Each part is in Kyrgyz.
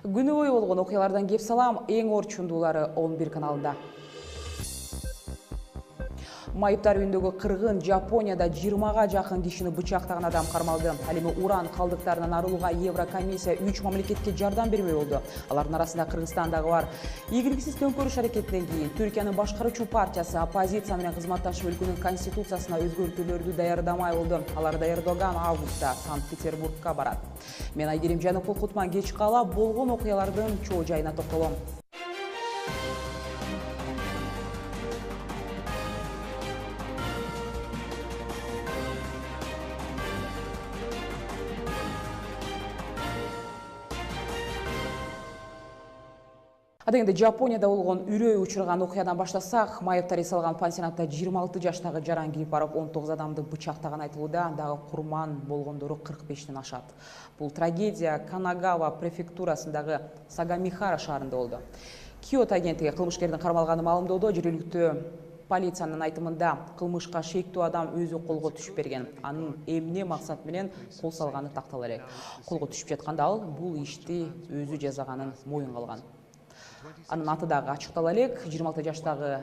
Күнү бою болгон окуялардан кеп салам, эң орчундуулары 11 каналында. Майыптар үйүндөгү кыргын Жапонияда 20га жакын кишини бычактаган адам кармалды. Ал эми уран калдыктарынан арылууга Еврокомиссия 3 мамлекетке жардам бермей болду. Алардын арасында Кыргызстан дагы бар. Ийгиликсиз төңкөрүш аракетинен кийин Түркиянын башкаруучу партиясы оппозиция менен кызматташып өлкөнүн конституциясына өзгөртүүлөрдү даярдамай болду. Аларда Эрдоган августта Санкт-Петербургка барат. Мен Айгерим Жаныкул Кутман кеч кала болгон окуялардын чоо жайына токтолом. Адегенде Жапонияда болгон үрөй учурган окуядан баштасак, майыптар эс алган пансионатта 26 жаштагы жаран кирип барып 19 адамды бычактаган айтылууда, дагы курман болгондору 45тен ашат. Бул трагедия Канагава префектурасындагы Сагамихара шаарында болду. Киото агенттиги кылмышкердин кармалганы маалымдоодо, жергиликтүү полициянын айтымында кылмышка шектүү адам өзү колго түшүп берген. Анын эмне максат менен кол салганы тактала элек. Колго түшүп жатканда ал бул ишти өзү жасаганын моюнга алган. Анын аты дагы ачыктала элек, 26 жаштагы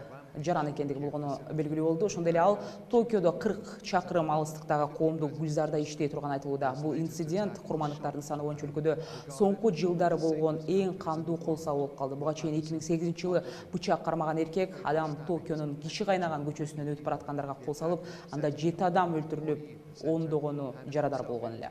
жаран экендиги болгону белгилүү болду. Ошондой эле ал Токиодо 40 чакырым алыстыктагы коомдук гүлзарда иштей турган айтылууда. Бул инцидент курмандыктардын саны боюнча өлкөдө соңку жылдары болгон эң кандуу кол салуу болуп калды. Буга чейин 2008-жылы бычак кармаган эркек адам Токионун киши кайнаган көчөсүнөн өтүп бараткандарга кол салып, анда 7 адам өлтүрүлүп, ондогону жарадар болгон эле.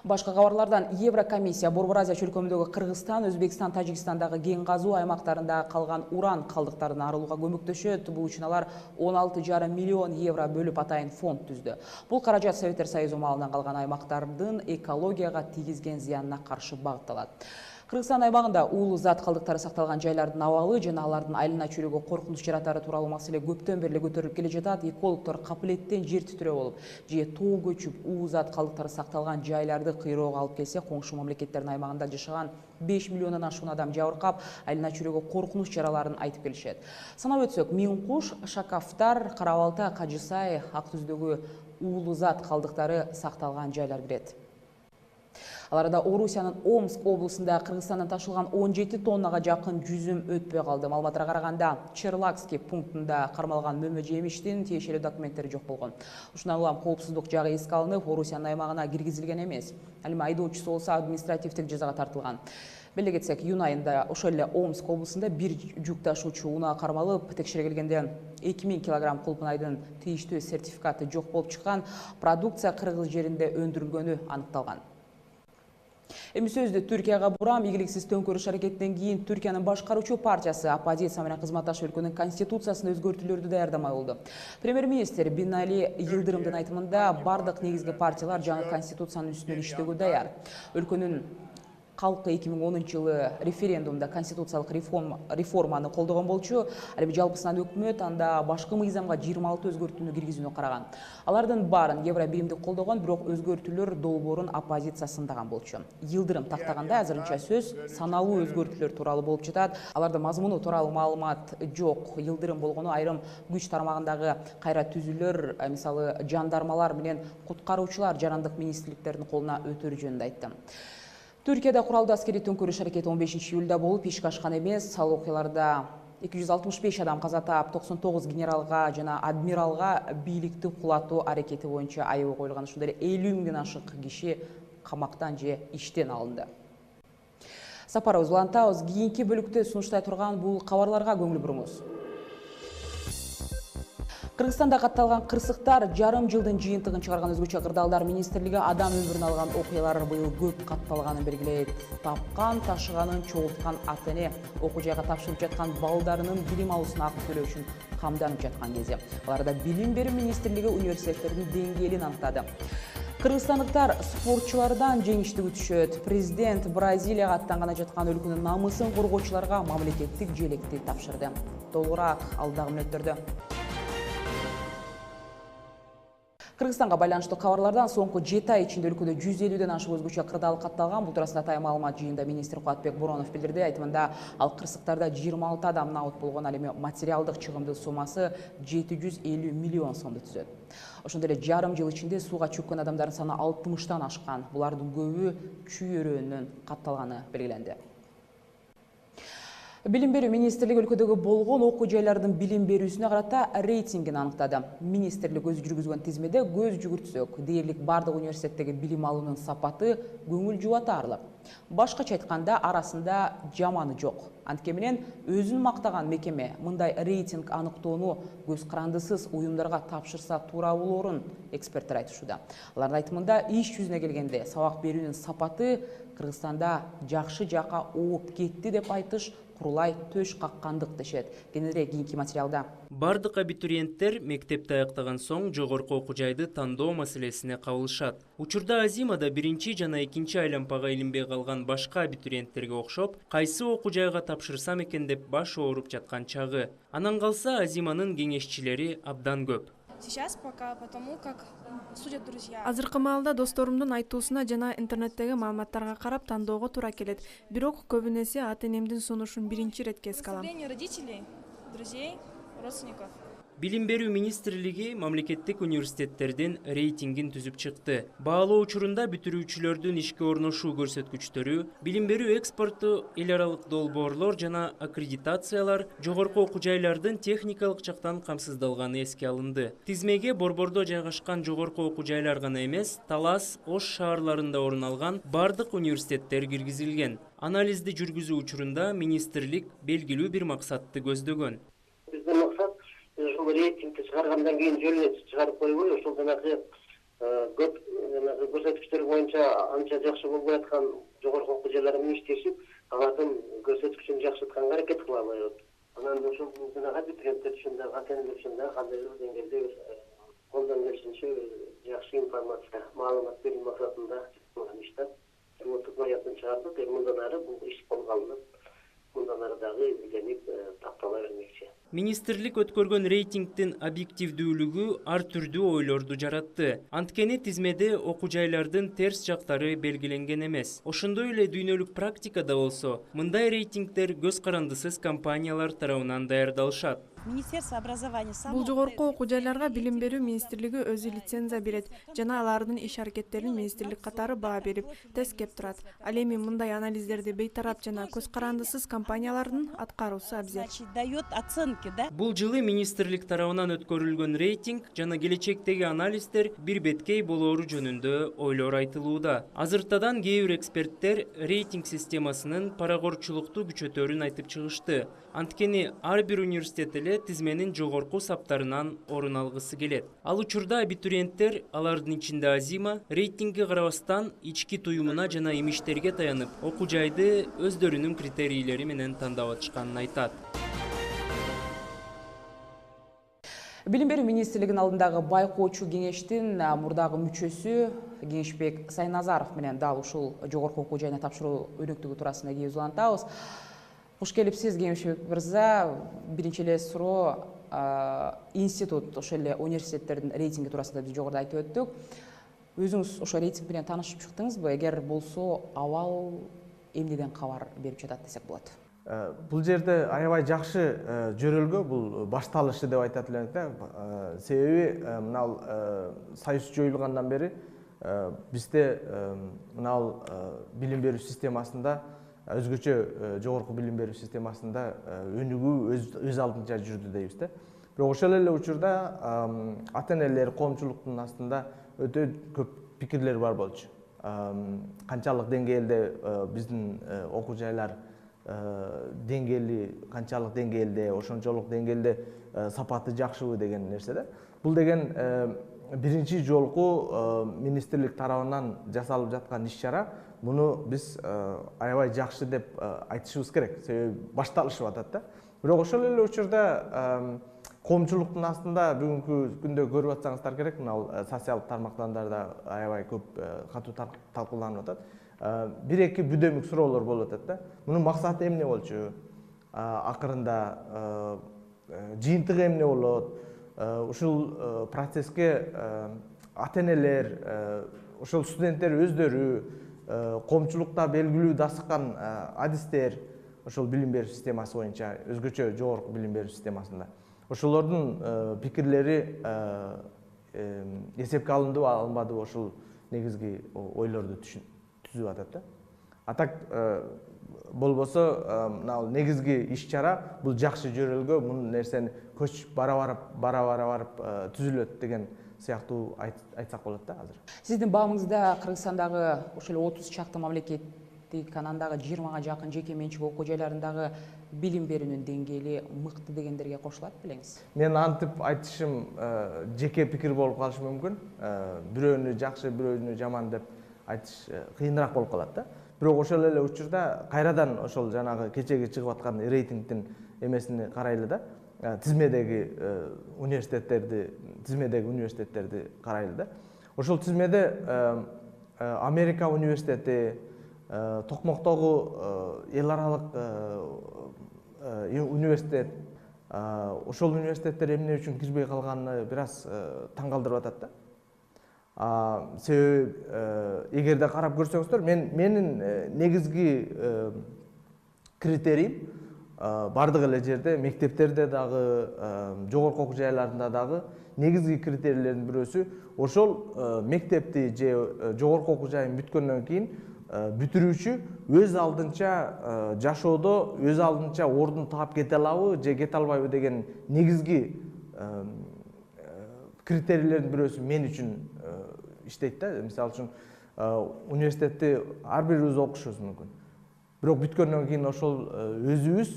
Башка кабарлардан Еврокомиссия Борбор Азия чөлкөмүндөгү Кыргызстан, Өзбекстан, Тажикстандагы кен казуу аймактарында калган уран калдыктарын арылууга көмөктөшөт. Бул үчүн алар 16,5 миллион евро бөлүп атайын фонд түздү. Бул каражат Советтер Союзу маалынан калган аймактардын экологияга тийгизген зыянына каршы багытталат. Кыргызстан аймагында уулуу зат калдыктары сакталган жайлардын абалы жана алардын айлана чөйрөгө коркунуч жаратары тууралуу маселе көптөн бери көтөрүлүп келе жатат. Экологдор капилеттен жер титирөө болуп, же тоо көчүп уулуу зат калдыктары сакталган жайларды кыйроого алып келсе, коңшу мамлекеттердин аймагында жашаган 5 миллиондон ашуун адам жабыркап, айлана чөйрөгө коркунуч жараларын айтып келишет. Санап өтсөк, Миң Куш, Шакафтар, Кара Балта, Кажысай, Ак Түздөгү уулуу зат калдыктары сакталган жайлар кирет. Аларда Орусиянын Омск облусунда Кыргызстандан ташылган 17 тоннага жакын жүзүм өтпөй калды. Маалыматтарга караганда, Черлакский пунктунда кармалган мөмө жемиштин тиешелүү документтери жок болгон. Ушундан улам коопсуздук жагы эске алынып, Орусиянын аймагына киргизилген эмес. Ал эми айдоочусу болсо административдик жазага тартылган. Беле кетсек, июнь айында ошол эле Омск облусунда бир жүк ташуучу унаа кармалып, текшере келгенде 2000 килограмм кулпунайдын тийиштүү сертификаты жок болуп чыккан, продукция кыргыз жеринде өндүрүлгөнү аныкталган. Эми сөздү Түркияга бурам. Ийгиликсиз төңкөрүш аракетинен кийин Түркиянын башкаруучу партиясы оппозиция менен кызматташып өлкөнүн конституциясына өзгөртүүлөрдү даярдамай болду. Премьер-министр Бинали Йылдырымдын айтымында бардык негизги партиялар жаңы конституциянын үстүнөн иштөөгө даяр. Өлкөнүн Халкы 2010-жылы референдумда конституциялык реформаны колдогон болчу. Ал эми жалпысынан өкмөт анда башкы мыйзамга 26 өзгөртүүнү киргизүүнү караган. Алардын баарын Евро биримдик колдогон, бирок өзгөртүүлөр долбоорун оппозиция сындаган болчу. Йылдырым тактаганда азырынча сөз саналуу өзгөртүүлөр тууралуу болуп жатат. Алардын мазмуну тууралуу маалымат жок. Йылдырым болгону айрым күч тармагындагы кайра түзүүлөр, мисалы жандармалар менен куткаруучулар жарандык министрликтердин колуна өтөр жөнүндө айтты. Түркияда куралдуу аскери төңкөрүш аракети 15 июлда болуп, ишке ашкан эмес. Ал окуяларда 265 адам каза таап, 99 генералга жана адмиралга бийликти кулатуу аракети боюнча айыбы коюлган. Ошондой эле 50 миңден ашык киши камактан же иштен алынды. Сапарыбыз улантабыз. Кийинки бөлүктө сунуштай турган бул кабарларга көңүл буруңуз. Кыргызстанда катталган кырсыктар жарым жылдын жыйынтыгын чыгарган өзгөчө кырдаалдар министрлиги адам өмүрүн алган окуялар быйыл көп катталганын белгилейт. Тапкан, ташыганын чогулткан ата-эне окуу жайга тапшырып жаткан балдарынын билим алуусуна акы төлөө үчүн камданып жаткан кези. Аларда билим берүү министрлиги университеттердин деңгээлин аныктады. Кыргызстандыктар спортчулардан жеңишти күтүшөт. Президент Бразилияга аттанганы жаткан өлкөнүн намысын коргоочуларга мамлекеттик желекти тапшырды. Толугураак алдагы мүнөттөрдө. Кыргызстанга байланыштуу кабарлардан соңку 7 ай ичинде өлкөдө 150ден ашык өзгөчө кырдаал катталган. Бул туурасында атайын маалымат жыйында министр Кубатбек Боронов билдирди. Айтымында ал кырсыктарда 26 адам наут болгон, ал эми материалдык чыгымдын суммасы 750 миллион сомду түзөт. Ошондой эле жарым жыл ичинде сууга чөккөн адамдардын саны 60тан ашкан. Булардын көбү чүй өрөөнүнөн катталганы белгиленди. Билим берүү министрлиги өлкөдөгү болгон окуу жайлардын билим берүүсүнө карата рейтингин аныктады. Министрлик өзү жүргүзгөн тизмеде көз жүгүртсөк, дээрлик бардык университеттеги билим алуунун сапаты көңүл жубатарлык. Башкача айтканда, арасында жаманы жок. Антке менен өзүн мактаган мекеме мындай рейтинг аныктоону көз карандысыз уюмдарга тапшырса туура болоорун эксперттер айтышууда. Алардын айтымында, иш жүзүнө келгенде сабак берүүнүн сапаты Кыргызстанда жакшы жака ооп кетти деп айтыш курулай төш каккандык дешет. Кененирээк кийинки материалда. Бардык абитуриенттер мектепти аяктаган соң жогорку окуу жайды тандоо маселесине кабылышат. Учурда Азимада 1 жана 2 айлампага илинбей калган башка абитуриенттерге окшоп, кайсы окуу жайга тапшырсам экен деп баш ооруп жаткан чагы. Анан калса Азиманын кеңешчилери абдан көп. Сейчас пока, потому как судят друзья. Азыркы маалда досторумдун айтуусуна жана интернеттеги маалыматтарга карап тандоого туура келет. Бирок көбүн эсе ата-энемдин сунушун биринчи иретке эске алам. Родителей, друзей, родственников. Билим берүү министрлиги мамлекеттик университеттердин рейтингин түзүп чыкты. Баалоо учурунда бүтүрүүчүлөрдүн ишке орношуу көрсөткүчтөрү, билим берүү экспорту, эл аралык долбоорлор жана аккредитациялар жогорку окуу жайлардын техникалык жактан камсыздалганы эске алынды. Тизмеге борбордо жайгашкан жогорку окуу жайлар гана эмес, Талас, Ош шаарларында орун алган бардык университеттер киргизилген. Анализди жүргүзүү учурунда министрлик белгилүү бир максатты көздөгөн. Ушул рейтингти чыгаргандан кийин жөн эле чыгарып койбой, ушул жанагы көп көрсөткүчтөр боюнча анча жакшы болбой аткан жогорку окуу жайлар менен иштешип, алардын көрсөткүчүн жакшыртканга аракет кылабыз. Анан ушул жанагы абитуриенттер үчүн да, ата-энелер үчүн да кандай деңгээлде колдон келишинче жакшы информация, маалымат берүү максатында иштеп, пилоттук вариантын чыгардык. Мындан ары бул иш колго алынып, мындан ары дагы изиленип тактала бермекчи. Министрлик өткөргөн рейтингдин объективдүүлүгү ар түрдүү ойлорду жаратты. Анткени тизмеде окуу жайлардын терс жактары белгиленген эмес. Ошондой эле дүйнөлүк практикада болсо, мындай рейтингдер көз карандысыз компаниялар тарабынан даярдалышат. Министерство образования Бул жогорку окуу жайларга билим берүү министрлиги өзү лицензия берет жана алардын иш аракеттерин министрлик катары баа берип, тескеп турат. Ал эми мындай анализдерди бейтарап жана көз карандысыз компаниялардын аткаруусу абзел. дает оценки, да? Бул жылы министрлик тарабынан өткөрүлгөн рейтинг жана келечектеги анализдер бир беткей болоору жөнүндө ойлор айтылууда. Азыртадан кээ бир эксперттер рейтинг системасынын парагорчулукту күчөтөрүн айтып чыгышты. Анткени ар бир университет эле тизменин жогорку саптарынан орун алгысы келет. Ал учурда абитуриенттер, алардын ичинде Азима, рейтингге карабастан ички туюмуна жана имиштерге таянып, окуу жайды өздөрүнүн критерийлери менен тандап атышканын айтат. Билим берүү министрлигинин алдындагы байкоочу кеңештин мурдагы мүчөсү Кеңешбек Сайназаров менен дал ушул жогорку окуу жайына тапшыруу өнөктүгү туурасында кээ улантабыз. Куш келипсиз, Кеңешбек мырза. Биринчи эле суроо, институт, ошол эле университеттердин рейтинги туурасында биз жогоруда айтып өттүк. Өзүңүз ошол рейтинг менен таанышып чыктыңызбы? Эгер болсо, абал эмнеден кабар берип жатат десек болот? Бул жерде аябай жакшы жөрөлгө, бул башталышы деп айтат элек да. Себеби мынау союз жоюлгандан бери бизде мынау билим берүү системасында, өзгөчө жогорку билим берүү системасында өнүгүү өз алдынча жүрдү дейбиз да. Бирок ошол эле учурда ата-энелер, коомчулуктун астында өтө көп пикирлер бар болчу. Канчалык деңгээлде биздин окуу жайлар деңгээли, канчалык деңгээлде, ошончолук деңгээлде сапаты жакшыбы деген нерсе да. Бул деген биринчи жолку министрлик тарабынан жасалып жаткан иш-чара. Муну биз аябай жакшы деп айтышыбыз керек. Себеби башталышып атат да. Бирок ошол эле учурда коомчулуктун астында бүгүнкү күндө көрүп атсаңыздар керек, мына социалдык тармактарда аябай көп катуу талкууланып атат. Бир-эки бүдөмүк суроолор болуп атат да. Мунун максаты эмне болчу? Акырында жыйынтыгы эмне болот? Ушул процесске ата-энелер, ошол студенттер өздөрү, коомчулукта белгилүү дасыккан адистер, ошол билим берүү системасы боюнча, өзгөчө жогорку билим берүү системасында. Ошолордун пикирлери эсепке алындыбы, алынбадыбы, ошол негизги ойлорду түзүп атат да. А так болбосо негизги иш-чара бул жакшы жөрөлгө, бул нерсени көч бара барып түзүлөт деген сыяктуу айтсак болот да азыр. Сиздин баамыңызда Кыргызстандагы ошол 30 чакты мамлекеттик, анан дагы 20га жакын жеке менчик окуу жайларындагы билим берүүнүн деңгээли мыкты дегендерге кошулат белеңиз? Мен антип айтышым жеке пикир болуп калышы мүмкүн. Бирөөнү жакшы, бирөөнү жаман деп айтыш кыйыныраак болуп калат да. Бирок ошол эле учурда кайрадан ошол жанагы кечеги чыгып аткан рейтингдин эмесини карайлы да. Тизмедеги университеттерди карайлы да. Ошол тизмеде Америка университети, Токмоктогу эл аралык университет, ошол университеттер эмне үчүн кирбей калганы бир аз таң калтырып атат да. Себеби эгерде карап көрсөңүздөр, менин негизги критериим бардык эле жерде, мектептерде дагы, жогорку окуу жайларында дагы негизги критерийлердин бирөөсү ошол мектепти же жогорку окуу жайын бүткөндөн кийин бүтүрүүчү өз алдынча жашоодо өз алдынча ордун таап кете алабы же кете албайбы деген негизги критерийлердин бирөөсү мен үчүн иштейт да. Мисалы үчүн университетти ар бирибиз окушубуз мүмкүн. Бирок бүткөндөн кийин ошол өзүбүз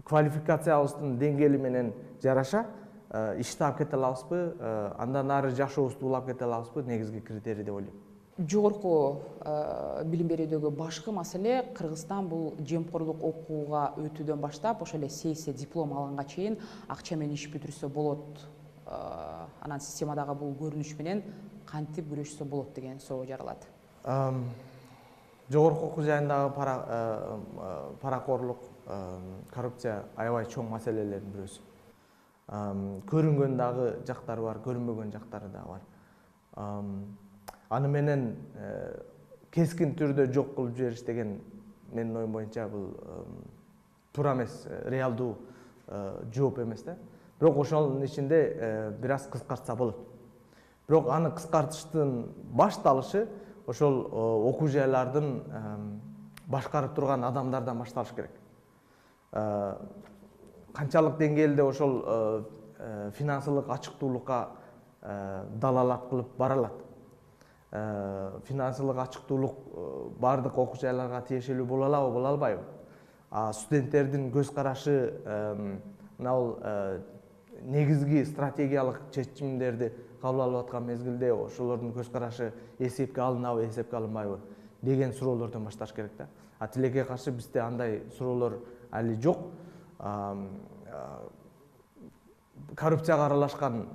квалификациябыздын деңгээли менен жараша иш таап кете алабызбы, андан ары жашообузду улап кете алабызбы, негизги критерий деп ойлойм. Жогорку билим берүүдөгү башкы маселе Кыргызстан бул жемкорлук окууга өтүүдөн баштап ошол эле сессия диплом алганга чейин акча менен иш бүтүрсө болот, анан системадагы бул көрүнүш менен кантип күрөшсө болот деген суроо жаралат. Жогорку окуу жайындагы паракорлук, коррупция аябай чоң маселелердин бирөөсү. Көрүнгөн дагы жактары бар, көрүнбөгөн жактары дагы бар. Аны менен кескин түрдө жок кылып жибериш деген менин оюм боюнча бул туура эмес, реалдуу жооп эмес да. Бирок ошонун ичинде бир аз кыскартса болот. Бирок аны кыскартыштын башталышы ошол окуу жайлардын башкарып турган адамдардан башталыш керек. Канчалык деңгээлде ошол финансылык ачыктуулукка далалат кылып бара алат. Финансылык ачыктуулук бардык окуу жайларга тиешелүү боло алабы, боло албайбы? Студенттердин көз карашы негизги стратегиялык чечимдерди кабыл алып аткан мезгилде ошолордун көз карашы эсепке алынабы, эсепке алынбайбы деген суроолордон башташ керек да. Тилекке каршы бизде андай суроолор али жок. Коррупцияга аралашкан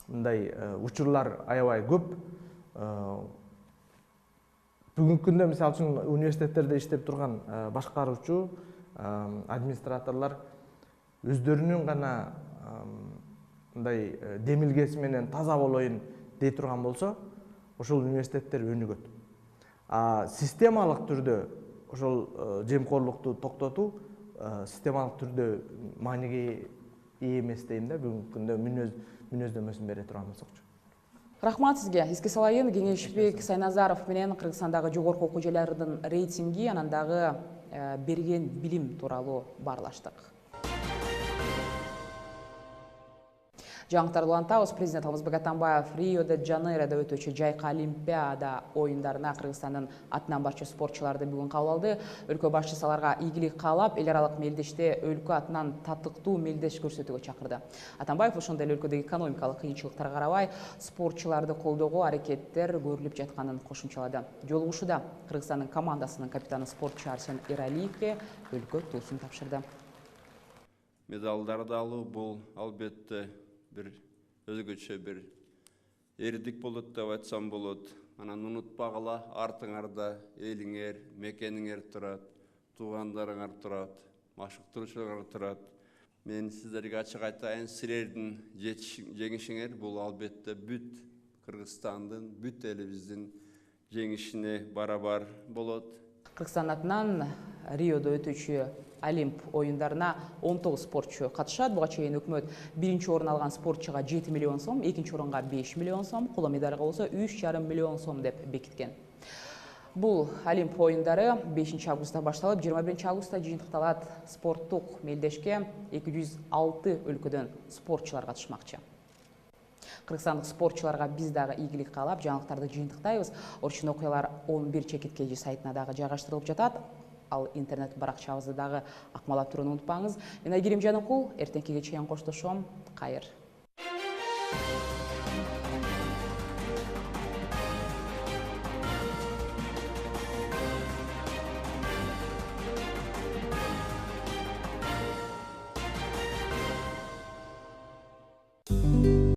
мындай учурлар аябай көп. Бүгүнкү күндө мисалы үчүн университеттерде иштеп турган башкаруучу администраторлор өздөрүнүн гана мындай демилгеси менен таза болоюн дей турган болсо, ошол университеттер өнүгөт. Системалык түрдө ошол жемкорлукту токтотуу системалык түрдө мааниге ээ эмес дейм да, бүгүнкү күндө мүнөздөмөсүн бере турган болсокчу. Рахмат сизге. Эске салайын, Кеңешбек Сайназаров менен Кыргызстандагы жогорку окуу жайларынын рейтинги, анан дагы берген билим тууралуу баарлаштык. Жаңыртарды улантабыз. Президент Алмазбек Атамбаев Рио-де-Жанейрода өтүүчү жайкы Олимпиада оюндарына Кыргызстандын атынан барча спортчуларды бүгүн кабыл алды. Өлкө башчысы аларга ийгилик каалап, эл аралык мелдеште өлкө атынан татыктуу мелдеш көрсөтүүгө чакырды. Атамбаев ошондой эле өлкөдөгү экономикалык кыйынчылыктарга карабай спортчуларды колдоого аракеттер көрүлүп жатканын кошумчалады. Жолугушууда Кыргызстандын командасынын капитаны спортчу Арсен Эралиевке өлкө туусун тапшырды. Медалдарды алуу бул албетте bir özgөчө bir эрдик болот деп айтсам болот. Анан унутпагыла, артыңарда элиңер, мекениңер турат, туугандарыңар турат, машыктыруучулар турат. мен сіздерге ачык айтайын, силердин жеңишиңер бул албетте бүт Кыргызстандын, бүт элибиздин жеңишине барабар болот. Кыргызстан атынан Риодо өтүүчү Олимп оюндарына 19 спортчу катышат. Буга чейин өкмөт биринчи орун алган спортчуга 7 миллион сом, экинчи орунга 5 миллион сом, коло медальга болсо 3,5 миллион сом деп бекиткен. Бул Олимп оюндары 5 августта башталып, 21 августта жыйынтыкталат. Спорттук мелдешке 206 өлкөдөн спортчулар катышмакчы. Кыргызстандык спортчуларга биз дагы ийгилик каалап, жаңылыктарды жыйынтыктайбыз. Орчун окуялар 11 чекиткеji сайтына дагы жайгаштырылып жатат. Ал интернет баракчабызды дагы акмалап турууну унутпаңыз. Мен Айгерим Жаныкул, эртеңкиге чейин коштошом. Кайыр.